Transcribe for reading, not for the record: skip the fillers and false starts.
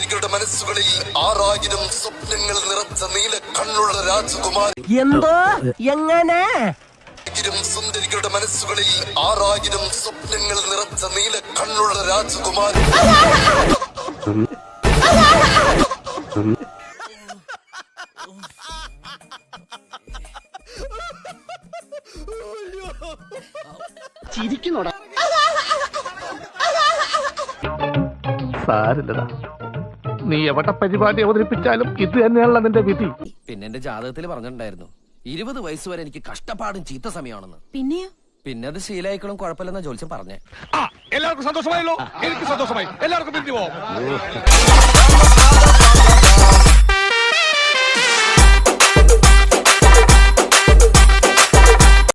സുന്ദരികളുടെ മനസ്സുകളിൽ 6000 സ്വപ്നങ്ങൾ നിറച്ച നീല കണ്ണുള്ള രാജകുമാരി. എന്തോ എങ്ങനെ സുന്ദരികളുടെ മനസ്സുകളിൽ 6000 സ്വപ്നങ്ങൾ നിറച്ച നീല കണ്ണുള്ള രാജകുമാരി. ചിരിക്കുന്നോടാ സാരില്ലടാ, നീ എവിടെ പരിപാടി അവതരിപ്പിച്ചാലും ഇത് തന്നെയാണല്ലോ നിന്റെ വിധി. പിന്നെ എന്റെ ജാതകത്തിൽ പറഞ്ഞിട്ടുണ്ടായിരുന്നു 20 വയസ്സ് വരെ എനിക്ക് കഷ്ടപ്പാടും ചീത്ത സമയമാണെന്ന്. പിന്നെയോ? പിന്നെ അത് ശീലായിക്കളും കുഴപ്പമില്ലെന്ന ജോത്സ്യം പറഞ്ഞേ. എല്ലാവർക്കും സന്തോഷമായല്ലോ, എനിക്ക് സന്തോഷമായി. എല്ലാവർക്കും പിരിഞ്ഞു പോവാം.